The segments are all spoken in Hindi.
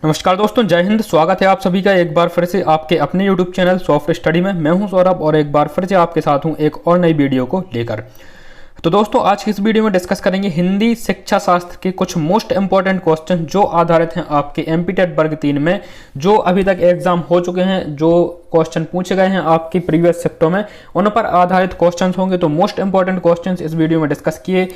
नमस्कार दोस्तों, जय हिंद। स्वागत है आप सभी का एक बार फिर से आपके अपने यूट्यूब चैनल सॉफ्ट स्टडी में। मैं हूं सौरभ और एक बार फिर से आपके साथ हूं एक और नई वीडियो को लेकर। तो दोस्तों, आज की इस वीडियो में डिस्कस करेंगे हिंदी शिक्षा शास्त्र के कुछ मोस्ट इंपॉर्टेंट क्वेश्चन जो आधारित हैं आपके एमपीटेट वर्ग 3 में, जो अभी तक एग्जाम हो चुके हैं, जो क्वेश्चन पूछे गए हैं आपकी प्रीवियस शिफ्टों में, उन पर आधारित क्वेश्चन होंगे। तो मोस्ट इंपॉर्टेंट क्वेश्चन इस वीडियो में डिस्कस किए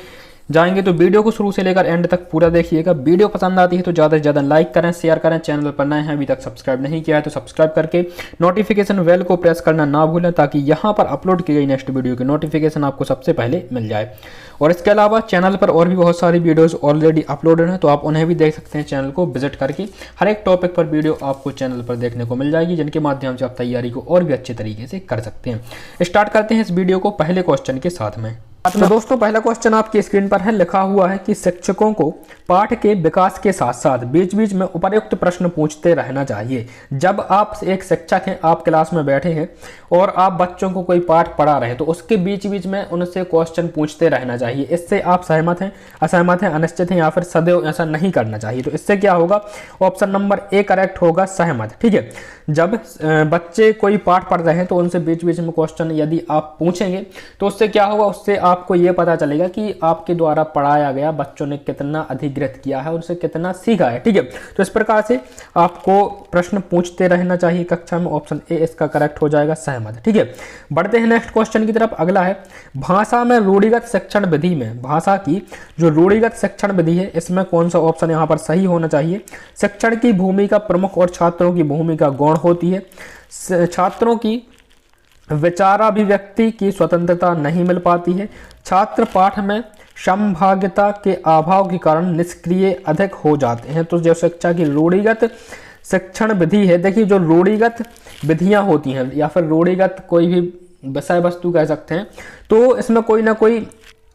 जाएंगे। तो वीडियो को शुरू से लेकर एंड तक पूरा देखिएगा। वीडियो पसंद आती है तो ज़्यादा से ज़्यादा लाइक करें, शेयर करें। चैनल पर नए हैं, अभी तक सब्सक्राइब नहीं किया है तो सब्सक्राइब करके नोटिफिकेशन बेल को प्रेस करना ना भूलें, ताकि यहाँ पर अपलोड की गई नेक्स्ट वीडियो की नोटिफिकेशन आपको सबसे पहले मिल जाए। और इसके अलावा चैनल पर और भी बहुत सारी वीडियोज़ ऑलरेडी अपलोडेड हैं, तो आप उन्हें भी देख सकते हैं चैनल को विजिट करके। हर एक टॉपिक पर वीडियो आपको चैनल पर देखने को मिल जाएगी, जिनके माध्यम से आप तैयारी को और भी अच्छे तरीके से कर सकते हैं। स्टार्ट करते हैं इस वीडियो को पहले क्वेश्चन के साथ में। तो दोस्तों, पहला क्वेश्चन आपकी स्क्रीन पर है। लिखा हुआ है कि शिक्षकों को पाठ के विकास के साथ साथ बीच बीच में उपर्युक्त प्रश्न पूछते रहना चाहिए। जब आप एक शिक्षक हैं, आप क्लास में बैठे हैं और आप बच्चों को कोई पाठ पढ़ा रहे हैं, तो उसके बीच बीच में उनसे क्वेश्चन पूछते रहना चाहिए। इससे आप सहमत हैं, असहमत हैं, अनिश्चित हैं, या फिर सदैव ऐसा नहीं करना चाहिए? तो इससे क्या होगा? ऑप्शन नंबर ए करेक्ट होगा, सहमत। ठीक है, जब बच्चे कोई पाठ पढ़ रहे हैं तो उनसे बीच बीच में क्वेश्चन यदि आप पूछेंगे तो उससे क्या होगा? उससे आपको ये पता चलेगा कि आपके द्वारा पढ़ाया गया बच्चों ने कितना अधिग्रहित किया है, उनसे कितना सीखा है। ठीक है, तो इस प्रकार से आपको प्रश्न पूछते रहना चाहिए कक्षा में। ऑप्शन ए इसका करेक्ट हो जाएगा, सहमत। ठीक है, बढ़ते हैं नेक्स्ट क्वेश्चन की तरफ। अगला है, भाषा में रूढ़िगत शिक्षण विधि में, भाषा की जो रूढ़िगत शिक्षण विधि है, इसमें कौन सा ऑप्शन यहाँ पर सही होना चाहिए? शिक्षण की भूमिका प्रमुख और छात्रों की भूमिका गौण होती है। छात्रों की विचाराभिव्यक्ति की स्वतंत्रता नहीं मिल पाती है। छात्र पाठ में समभागिता के अभाव के कारण निष्क्रिय अधिक हो जाते हैं। तो जो शिक्षा की रूढ़िगत शिक्षण विधि है, देखिए जो रूढ़िगत विधियां होती हैं या फिर रूढ़िगत कोई भी विषय वस्तु कह सकते हैं, तो इसमें कोई ना कोई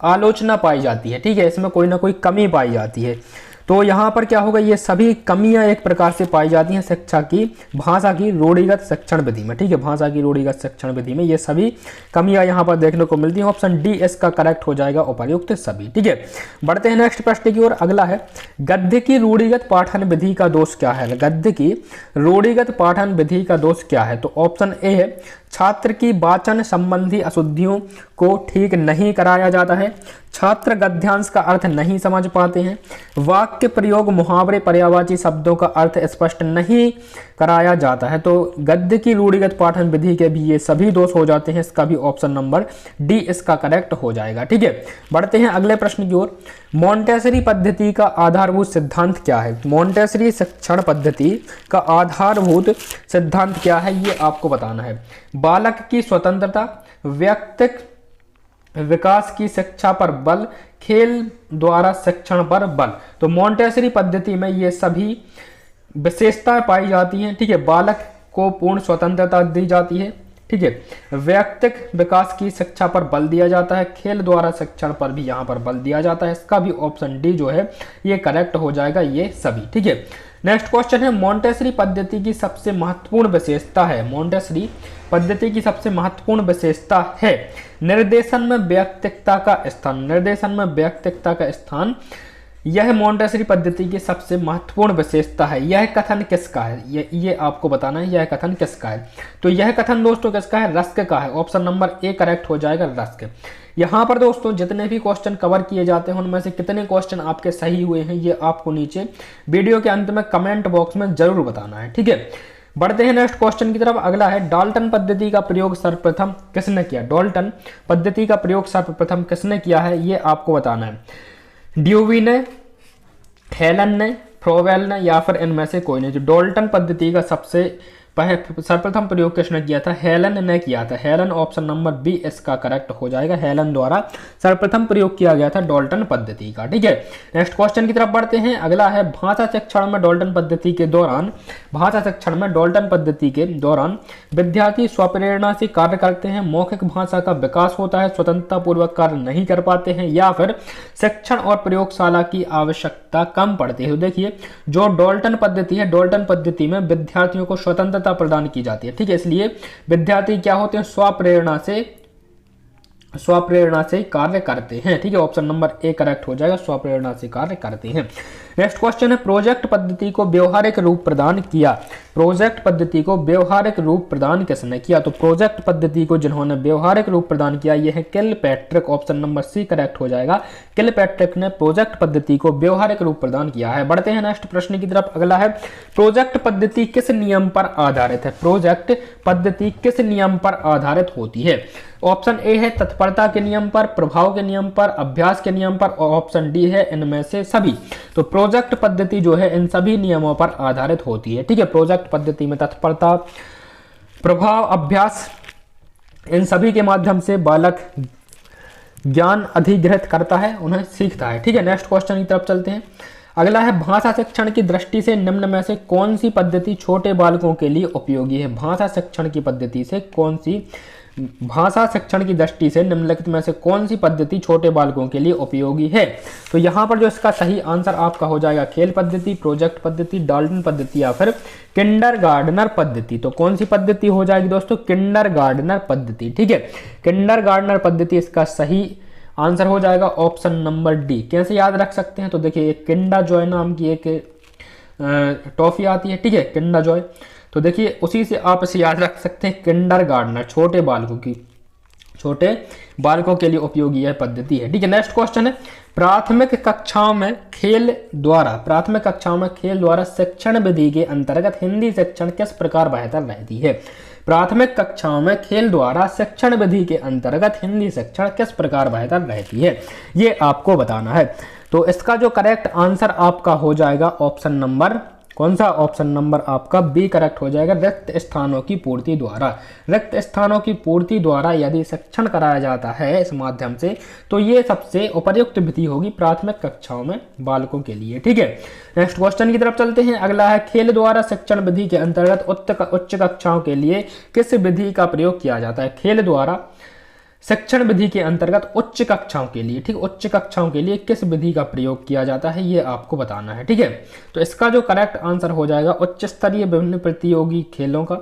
आलोचना पाई जाती है। ठीक है, इसमें कोई ना कोई कमी पाई जाती है। तो यहाँ पर क्या होगा? ये सभी कमियां एक प्रकार से पाई जाती हैं शिक्षा की भाषा की रूढ़िगत शिक्षण विधि में। ठीक है, भाषा की रूढ़िगत शिक्षण विधि में ये सभी कमियां यहाँ पर देखने को मिलती हैं। ऑप्शन डी इसका करेक्ट हो जाएगा, उपर्युक्त सभी। ठीक है, बढ़ते हैं नेक्स्ट प्रश्न की ओर। अगला है, गद्य की रूढ़िगत पाठन विधि का दोष क्या है? गद्य की रूढ़िगत पाठन विधि का दोष क्या है? तो ऑप्शन ए है, छात्र की वाचन संबंधी अशुद्धियों को ठीक नहीं कराया जाता है। छात्र गद्यांश का अर्थ नहीं समझ पाते हैं। वाक्य प्रयोग, मुहावरे, पर्यायवाची शब्दों का अर्थ स्पष्ट नहीं कराया जाता है। तो गद्य की रूढ़िगत पाठन विधि के भी ये सभी दोष हो जाते हैं। इसका भी ऑप्शन नंबर डी इसका करेक्ट हो जाएगा। ठीक है, बढ़ते हैं अगले प्रश्न की ओर। मॉन्टेसरी पद्धति का आधारभूत सिद्धांत क्या है? मॉन्टेसरी शिक्षण पद्धति का आधारभूत सिद्धांत क्या है, ये आपको बताना है। बालक की स्वतंत्रता, व्यक्तिगत विकास की शिक्षा पर बल, खेल द्वारा शिक्षण पर बल। तो मॉन्टेसरी पद्धति में ये सभी विशेषताएं पाई जाती हैं। ठीक है, बालक को पूर्ण स्वतंत्रता दी जाती है। ठीक है, व्यक्तिगत विकास की शिक्षा पर बल दिया जाता है, खेल द्वारा शिक्षण पर भी यहाँ पर बल दिया जाता है। इसका भी ऑप्शन डी जो है ये करेक्ट हो जाएगा, ये सभी। ठीक है, नेक्स्ट क्वेश्चन है, मॉन्टेसरी पद्धति की सबसे महत्वपूर्ण विशेषता है। मॉन्टेसरी पद्धति की सबसे महत्वपूर्ण विशेषता है निर्देशन में व्यक्तिगता का स्थान। निर्देशन में व्यक्तिगता का स्थान, यह मॉन्टेसरी पद्धति की सबसे महत्वपूर्ण विशेषता है। यह कथन किसका है? ये आपको बताना है, यह कथन किसका है? तो यह कथन दोस्तों किसका है? रस्क का है। ऑप्शन नंबर ए करेक्ट हो जाएगा, रस्क। यहाँ पर दोस्तों जितने भी क्वेश्चन कवर किए जाते हैं उनमें से कितने क्वेश्चन आपके सही हुए हैं, ये आपको नीचे वीडियो के अंत में कमेंट बॉक्स में जरूर बताना है। ठीक है, बढ़ते हैं नेक्स्ट क्वेश्चन की तरफ। अगला है, डाल्टन पद्धति का प्रयोग सर्वप्रथम किसने किया? डाल्टन पद्धति का प्रयोग सर्वप्रथम किसने किया है, ये आपको बताना है। ड्यूवी ने, हेलन ने, फ्रोवेल ने, या फिर इनमें से कोई नहीं। जो डाल्टन पद्धति का सर्वप्रथम प्रयोग किसने किया था? हेलन ने किया था। हेलन, ऑप्शन नंबर बी इसका करेक्ट हो जाएगा। हेलन द्वारा सर्वप्रथम प्रयोग किया गया था डाल्टन पद्धति का। ठीक है, नेक्स्ट क्वेश्चन की तरफ बढ़ते हैं। अगला है, भाषा शिक्षण में डाल्टन पद्धति के दौरान, भाषा शिक्षण में डाल्टन पद्धति के दौरान विद्यार्थी स्वप्रेरणा से कार्य करते हैं, मौखिक भाषा का विकास होता है, स्वतंत्रता पूर्वक कार्य नहीं कर पाते हैं, या फिर शिक्षण और प्रयोगशाला की आवश्यकता कम पड़ती है। तो देखिए, जो डाल्टन पद्धति है, डाल्टन पद्धति में विद्यार्थियों को स्वतंत्रता प्रदान की जाती है। ठीक है, इसलिए विद्यार्थी क्या होते हैं? स्वप्रेरणा से कार्य करते हैं। ठीक है, ऑप्शन नंबर ए करेक्ट हो जाएगा, स्वप्रेरणा से कार्य करते हैं। नेक्स्ट क्वेश्चन है प्रोजेक्ट पद्धति को व्यवहारिक रूप प्रदान किया। प्रोजेक्ट पद्धति को व्यवहारिक रूप प्रदान किसने किया? तो प्रोजेक्ट पद्धति को जिन्होंने व्यवहारिक रूप प्रदान किया ये है Kilpatrick. Option number C correct हो जाएगा। किलपैट्रिक ने प्रोजेक्ट पद्धति को व्यवहारिक रूप प्रदान किया है। बढ़ते हैं नेक्स्ट प्रश्न की तरफ। अगला है प्रोजेक्ट पद्धति किस नियम पर आधारित है? प्रोजेक्ट पद्धति किस नियम पर आधारित होती है? ऑप्शन ए है तत्परता के नियम पर, प्रभाव के नियम पर, अभ्यास के नियम पर, और ऑप्शन डी है इनमें से सभी। तो प्रोजेक्ट पद्धति जो है इन सभी नियमों पर आधारित होती है। ठीक है, प्रोजेक्ट पद्धति में तत्परता, प्रभाव, अभ्यास, इन सभी के माध्यम से बालक ज्ञान अधिग्रहित करता है, उन्हें सीखता है। ठीक है, नेक्स्ट क्वेश्चन की तरफ चलते हैं। अगला है भाषा शिक्षण की दृष्टि से निम्न में से कौन सी पद्धति छोटे बालकों के लिए उपयोगी है? भाषा शिक्षण की पद्धति से कौन सी भाषा शिक्षण की दृष्टि से निम्नलिखित में से कौन सी पद्धति छोटे बालकों के लिए उपयोगी है? तो यहाँ पर जो इसका सही आंसर आपका हो जाएगा खेल पद्धति, प्रोजेक्ट पद्धति, डाल्टन पद्धति या फिर किंडरगार्टनर पद्धति। तो कौन सी पद्धति हो जाएगी दोस्तों? किंडरगार्टनर पद्धति। ठीक है, किंडरगार्टनर पद्धति इसका सही आंसर हो जाएगा। Option number D. कैसे याद रख सकते हैं? तो देखिए एक किंडर जॉय नाम की एक टॉफी आती है। ठीक है, किंडर जॉय, तो देखिए उसी से आप इसे याद रख सकते हैं। किंडरगार्टनर छोटे बालकों के लिए उपयोगी यह पद्धति है। ठीक है, नेक्स्ट क्वेश्चन है प्राथमिक कक्षाओं में खेल द्वारा शिक्षण विधि के अंतर्गत हिंदी शिक्षण किस प्रकार बेहतर रहती है? प्राथमिक कक्षाओं में खेल द्वारा शिक्षण विधि के अंतर्गत हिंदी शिक्षण किस प्रकार बेहतर रहती है, ये आपको बताना है। तो इसका जो करेक्ट आंसर आपका हो जाएगा ऑप्शन नंबर कौन सा? ऑप्शन नंबर आपका बी करेक्ट हो जाएगा, रिक्त स्थानों की पूर्ति द्वारा। रिक्त स्थानों की पूर्ति द्वारा यदि शिक्षण कराया जाता है इस माध्यम से, तो ये सबसे उपयुक्त विधि होगी प्राथमिक कक्षाओं में बालकों के लिए। ठीक है, नेक्स्ट क्वेश्चन की तरफ चलते हैं। अगला है खेल द्वारा शिक्षण विधि के अंतर्गत उच्च कक्षाओं के लिए किस विधि का प्रयोग किया जाता है? खेल द्वारा शिक्षण विधि के अंतर्गत उच्च कक्षाओं के लिए, ठीक, उच्च कक्षाओं के लिए किस विधि का प्रयोग किया जाता है, ये आपको बताना है। ठीक है, तो इसका जो करेक्ट आंसर हो जाएगा उच्च स्तरीय विभिन्न प्रतियोगी खेलों का,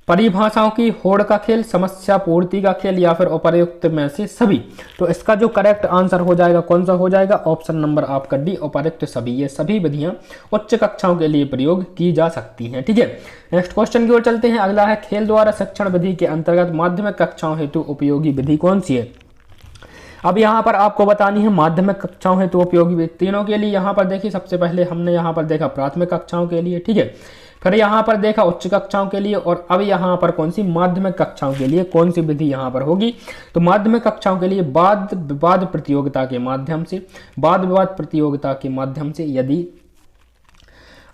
परिभाषाओं की होड़ का खेल, समस्या पूर्ति का खेल या फिर उपर्युक्त में से सभी। तो इसका जो करेक्ट आंसर हो जाएगा कौन सा हो जाएगा? ऑप्शन नंबर आपका डी, उपर्युक्त सभी। ये सभी विधियां उच्च कक्षाओं के लिए प्रयोग की जा सकती हैं। ठीक है, नेक्स्ट क्वेश्चन की ओर चलते हैं। अगला है खेल द्वारा शिक्षण विधि के अंतर्गत माध्यमिक कक्षाओं हेतु उपयोगी विधि कौन सी है? अब यहाँ पर आपको बतानी है माध्यमिक कक्षाओं हेतु उपयोगी विधि तीनों के लिए। यहाँ पर देखिए सबसे पहले हमने यहाँ पर देखा प्राथमिक कक्षाओं के लिए, ठीक है, फिर यहाँ पर देखा उच्च कक्षाओं के लिए, और अब यहाँ पर कौन सी माध्यमिक कक्षाओं के लिए कौन सी विधि यहाँ पर होगी? तो माध्यमिक कक्षाओं के लिए वाद विवाद प्रतियोगिता के माध्यम से यदि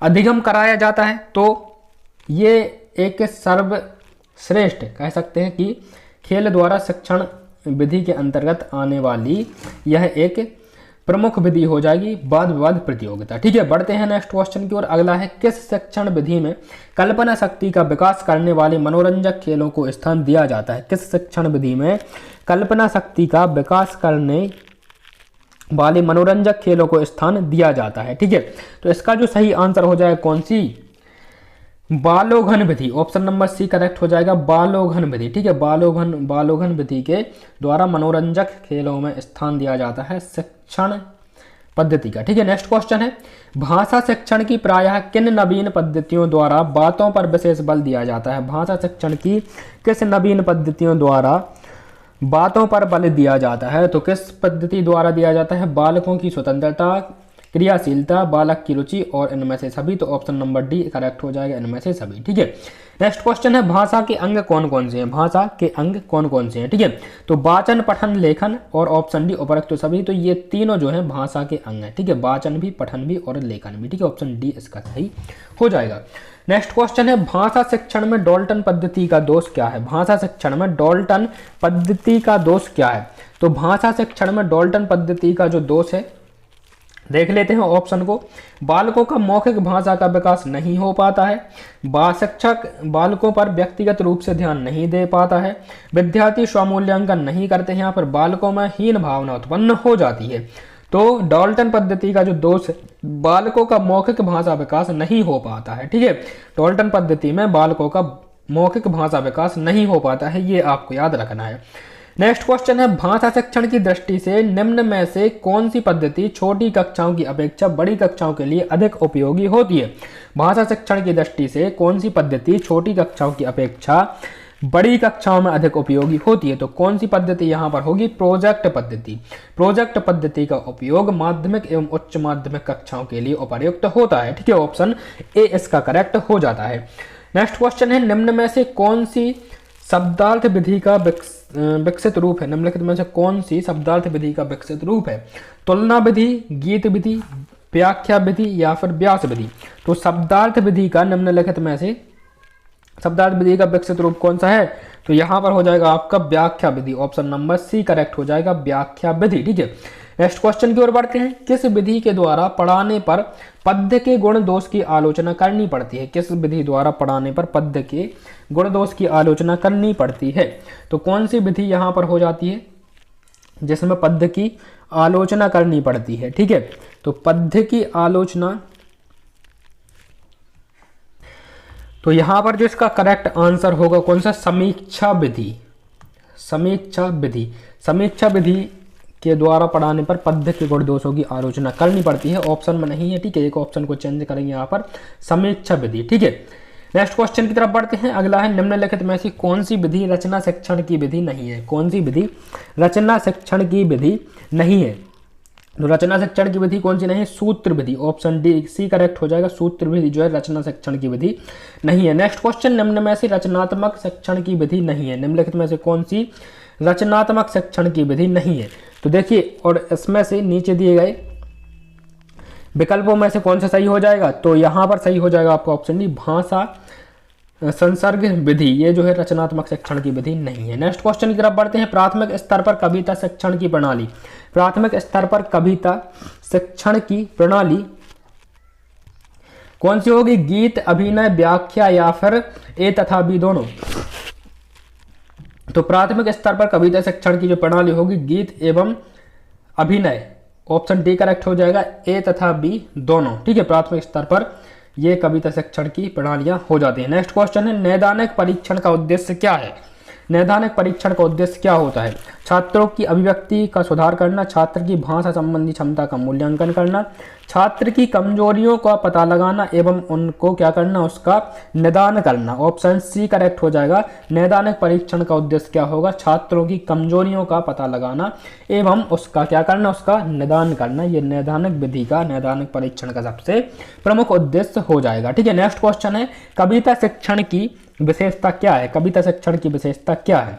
अधिगम कराया जाता है तो ये एक सर्वश्रेष्ठ कह सकते हैं कि खेल द्वारा शिक्षण विधि के अंतर्गत आने वाली यह एक प्रमुख विधि हो जाएगी वाद विवाद प्रतियोगिता। ठीक है, बढ़ते हैं नेक्स्ट क्वेश्चन की ओर। अगला है किस शिक्षण विधि में कल्पना शक्ति का विकास करने वाले मनोरंजक खेलों को स्थान दिया जाता है? किस शिक्षण विधि में कल्पना शक्ति का विकास करने वाले मनोरंजक खेलों को स्थान दिया जाता है? ठीक है, तो इसका जो सही आंसर हो जाएगा कौन सी? बालोघन विधि। ऑप्शन नंबर सी करेक्ट हो जाएगा, बालोघन विधि। ठीक है, बालोघन विधि के द्वारा मनोरंजक खेलों में स्थान दिया जाता है शिक्षण पद्धति का। ठीक है, नेक्स्ट क्वेश्चन है भाषा शिक्षण की प्रायः किन नवीन पद्धतियों द्वारा बातों पर विशेष बल दिया जाता है? भाषा शिक्षण की किस नवीन पद्धतियों द्वारा बातों पर बल दिया जाता है? तो किस पद्धति द्वारा दिया जाता है? बालकों की स्वतंत्रता, क्रियाशीलता, बालक की रुचि और इनमें से सभी। तो ऑप्शन नंबर डी करेक्ट हो जाएगा, इनमें से सभी। ठीक है, नेक्स्ट क्वेश्चन है भाषा के अंग कौन कौन से हैं? भाषा के अंग कौन कौन से हैं? ठीक है, तो वाचन, पठन, लेखन और ऑप्शन डी उपरोक्त सभी। तो ये तीनों जो है भाषा के अंग हैं। ठीक है, वाचन भी, पठन भी और लेखन भी। ठीक है, ऑप्शन डी इसका सही हो जाएगा। नेक्स्ट क्वेश्चन है भाषा शिक्षण में डाल्टन पद्धति का दोष क्या है? भाषा शिक्षण में डाल्टन पद्धति का दोष क्या है? तो भाषा शिक्षण में डाल्टन पद्धति का जो दोष है देख लेते हैं ऑप्शन को। बालकों का मौखिक भाषा का विकास नहीं हो पाता है, शिक्षक बालकों पर व्यक्तिगत रूप से ध्यान नहीं दे पाता है, विद्यार्थी स्वमूल्यांकन नहीं करते हैं, या फिर बालकों में हीन भावना उत्पन्न हो जाती है। तो डाल्टन पद्धति का जो दोष है बालकों का मौखिक भाषा विकास नहीं हो पाता है। ठीक है, डाल्टन पद्धति में बालकों का मौखिक भाषा विकास नहीं हो पाता है, ये आपको याद रखना है। नेक्स्ट क्वेश्चन है, भाषा शिक्षण की दृष्टि से निम्न में से कौन सी पद्धति छोटी कक्षाओं की अपेक्षा बड़ी कक्षाओं के लिए अधिक उपयोगी होती है। भाषा शिक्षण की दृष्टि से कौन सी पद्धति छोटी कक्षाओं की अपेक्षा बड़ी कक्षाओं में अधिक उपयोगी होती है। तो कौन सी पद्धति यहाँ पर होगी, प्रोजेक्ट पद्धति। प्रोजेक्ट पद्धति का उपयोग माध्यमिक एवं उच्च माध्यमिक कक्षाओं के लिए उपयुक्त होता है। ठीक है, ऑप्शन ए इसका करेक्ट हो जाता है। नेक्स्ट क्वेश्चन है, निम्न में से कौन सी शब्दार्थ विधि का विकसित रूप है। निम्नलिखित में से कौन सी शब्दार्थ विधि का विकसित रूप है। तुलना विधि, गीत विधि, व्याख्या विधि या फिर व्यास विधि। तो शब्दार्थ विधि का निम्नलिखित में से शब्दार्थ विधि का विकसित रूप कौन सा है। तो यहां पर हो जाएगा आपका व्याख्या विधि। ऑप्शन नंबर सी करेक्ट हो जाएगा, व्याख्या विधि। ठीक है, नेक्स्ट क्वेश्चन की ओर बढ़ते हैं। किस विधि के द्वारा पढ़ाने पर पद्य के गुण दोष की आलोचना करनी पड़ती है। किस विधि द्वारा पढ़ाने पर पद्य के गुण दोष की आलोचना करनी पड़ती है। तो कौन सी विधि यहां पर हो जाती है जिसमें पद्य की आलोचना करनी पड़ती है। ठीक है, तो पद्य की आलोचना, तो यहां पर जो इसका करेक्ट आंसर होगा कौन सा, समीक्षा विधि। समीक्षा विधि, समीक्षा विधि के द्वारा पढ़ाने पर पद्य के गुण दोषों की आलोचना करनी पड़ती है। ऑप्शन में नहीं है। ठीक है, एक ऑप्शन को चेंज करेंगे यहाँ पर, समीक्षा विधि। ठीक है, नेक्स्ट क्वेश्चन की तरफ बढ़ते हैं। अगला है, निम्नलिखित में से कौन सी विधि रचना शिक्षण की विधि नहीं है। कौन सी विधि रचना शिक्षण की विधि नहीं है। तो रचना शिक्षण की विधि कौन सी नहीं है, सूत्र विधि। ऑप्शन डी सी करेक्ट हो जाएगा, सूत्र विधि जो है रचना शिक्षण की विधि नहीं है। नेक्स्ट क्वेश्चन, निम्न में से रचनात्मक शिक्षण की विधि नहीं है। निम्नलिखित में से कौन सी रचनात्मक शिक्षण की विधि नहीं है। तो देखिए, और इसमें से नीचे दिए गए विकल्पों में से कौन सा सही हो जाएगा। तो यहां पर सही हो जाएगा आपका ऑप्शन डी, भाषा संसर्ग विधि। ये जो है रचनात्मक शिक्षण की विधि नहीं है। नेक्स्ट क्वेश्चन की तरफ बढ़ते हैं। प्राथमिक स्तर पर कविता शिक्षण की प्रणाली। प्राथमिक स्तर पर कविता शिक्षण की प्रणाली कौन सी होगी, गीत, अभिनय, व्याख्या या फिर ए तथा बी दोनों। तो प्राथमिक स्तर पर कविता शिक्षण की जो प्रणाली होगी, गीत एवं अभिनय। ऑप्शन डी करेक्ट हो जाएगा, ए तथा बी दोनों। ठीक है, प्राथमिक स्तर पर ये कविता शिक्षण की प्रणालियां हो जाती हैं। नेक्स्ट क्वेश्चन है, नैदानिक परीक्षण का उद्देश्य क्या है। नैदानिक परीक्षण का उद्देश्य क्या होता है। छात्रों की अभिव्यक्ति का सुधार करना, छात्र की भाषा संबंधी क्षमता का मूल्यांकन करना, छात्र की कमजोरियों का पता लगाना एवं उनको क्या करना, उसका निदान करना। ऑप्शन सी करेक्ट हो जाएगा, नैदानिक परीक्षण का उद्देश्य क्या होगा, छात्रों की कमजोरियों का पता लगाना एवं उसका क्या करना, उसका निदान करना। ये नैदानिक विधि का, नैदानिक परीक्षण का सबसे प्रमुख उद्देश्य हो जाएगा। ठीक है, नेक्स्ट क्वेश्चन है, कविता शिक्षण की विशेषता क्या है। कविता शिक्षण की विशेषता क्या है।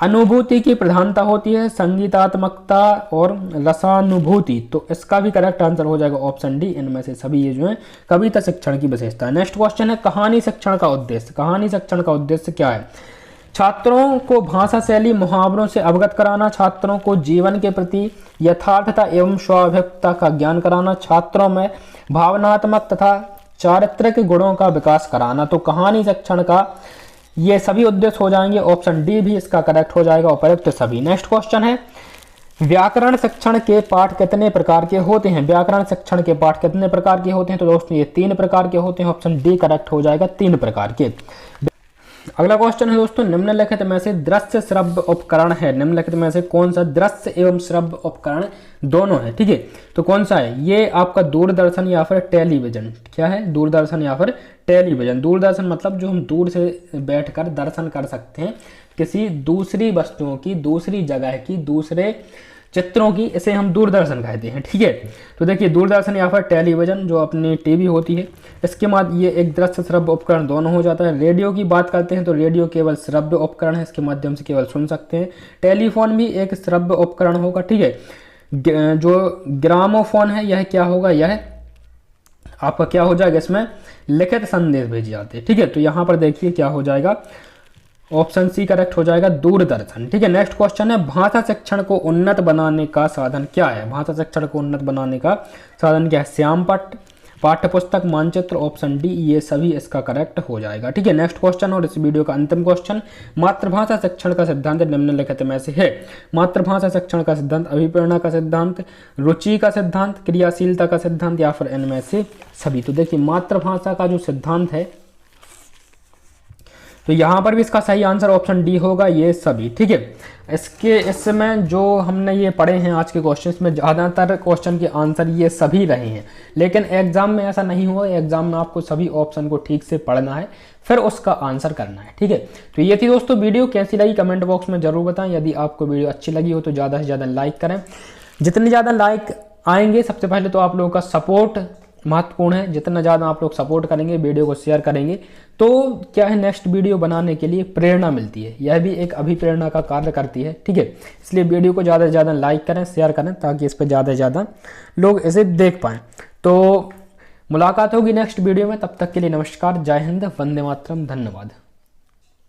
अनुभूति की प्रधानता होती है, संगीतात्मकता और रसानुभूति। तो इसका भी करेक्ट आंसर हो जाएगा ऑप्शन डी, इनमें से सभी ये जो है कविता शिक्षण की विशेषता है। नेक्स्ट क्वेश्चन है, कहानी शिक्षण का उद्देश्य। कहानी शिक्षण का उद्देश्य क्या है। छात्रों को भाषा शैली, मुहावरों से अवगत कराना, छात्रों को जीवन के प्रति यथार्थता एवं स्वाभाविकता का ज्ञान कराना, छात्रों में भावनात्मक तथा चारित्रिक गुणों का विकास कराना। तो कहानी शिक्षण का ये सभी उद्देश्य हो जाएंगे। ऑप्शन डी भी इसका करेक्ट हो जाएगा, उपयुक्त सभी। नेक्स्ट क्वेश्चन है, व्याकरण शिक्षण के पाठ कितने प्रकार के होते हैं। व्याकरण शिक्षण के पाठ कितने प्रकार के होते हैं। तो दोस्तों ये 3 प्रकार के होते हैं। ऑप्शन डी करेक्ट हो जाएगा, 3 प्रकार के। अगला क्वेश्चन है दोस्तों, निम्नलिखित में से दृश्य श्रव्य उपकरण है। निम्नलिखित में से कौन सा दृश्य एवं श्रव्य उपकरण दोनों है। ठीक है, तो कौन सा है, ये आपका दूरदर्शन या फिर टेलीविजन। क्या है, दूरदर्शन या फिर टेलीविजन। दूरदर्शन मतलब जो हम दूर से बैठकर दर्शन कर सकते हैं किसी दूसरी वस्तुओं की, दूसरी जगह की, दूसरे चित्रों की, इसे हम दूरदर्शन कहते हैं। ठीक है, तो देखिए दूरदर्शन या फिर टेलीविजन जो अपनी टीवी होती है, इसके बाद ये एक दृश्य श्रव्य उपकरण दोनों हो जाता है। रेडियो की बात करते हैं तो रेडियो केवल श्रव्य उपकरण है, इसके माध्यम से केवल सुन सकते हैं। टेलीफोन भी एक श्रव्य उपकरण होगा। ठीक है, जो ग्रामोफोन है यह क्या होगा, यह आपका क्या हो जाएगा, इसमें लिखित संदेश भेजे जाते हैं। ठीक है, तो यहाँ पर देखिए क्या हो जाएगा, ऑप्शन सी करेक्ट हो जाएगा, दूरदर्शन। ठीक है, नेक्स्ट क्वेश्चन है, भाषा शिक्षण को उन्नत बनाने का साधन क्या है। भाषा शिक्षण को उन्नत बनाने का साधन क्या है, श्यामपट्ट, पाठ्यपुस्तक, मानचित्र। ऑप्शन डी ये सभी इसका करेक्ट हो जाएगा। ठीक है, नेक्स्ट क्वेश्चन और इस वीडियो का अंतिम क्वेश्चन, मातृभाषा शिक्षण का सिद्धांत निम्नलिखित में से है। मातृभाषा शिक्षण का सिद्धांत, अभिप्रेरणा का सिद्धांत, रुचि का सिद्धांत, क्रियाशीलता का सिद्धांत या फिर इनमें से सभी। तो देखिए मातृभाषा का जो सिद्धांत है तो यहाँ पर भी इसका सही आंसर ऑप्शन डी होगा, ये सभी। ठीक है, इसमें जो हमने ये पढ़े हैं आज के क्वेश्चंस में, ज़्यादातर क्वेश्चन के आंसर ये सभी रहे हैं, लेकिन एग्जाम में ऐसा नहीं हुआ। एग्जाम में आपको सभी ऑप्शन को ठीक से पढ़ना है, फिर उसका आंसर करना है। ठीक है, तो ये थी दोस्तों वीडियो। कैसी लगी कमेंट बॉक्स में जरूर बताएं। यदि आपको वीडियो अच्छी लगी हो तो ज़्यादा से ज़्यादा लाइक करें। जितने ज़्यादा लाइक आएंगे, सबसे पहले तो आप लोगों का सपोर्ट महत्वपूर्ण है। जितना ज़्यादा आप लोग सपोर्ट करेंगे, वीडियो को शेयर करेंगे, तो क्या है, नेक्स्ट वीडियो बनाने के लिए प्रेरणा मिलती है। यह भी एक अभिप्रेरणा का कार्य करती है। ठीक है, इसलिए वीडियो को ज़्यादा से ज़्यादा लाइक करें, शेयर करें, ताकि इस पर ज़्यादा से ज़्यादा लोग इसे देख पाएँ। तो मुलाकात होगी नेक्स्ट वीडियो में, तब तक के लिए नमस्कार, जय हिंद, वंदे मातरम, धन्यवाद।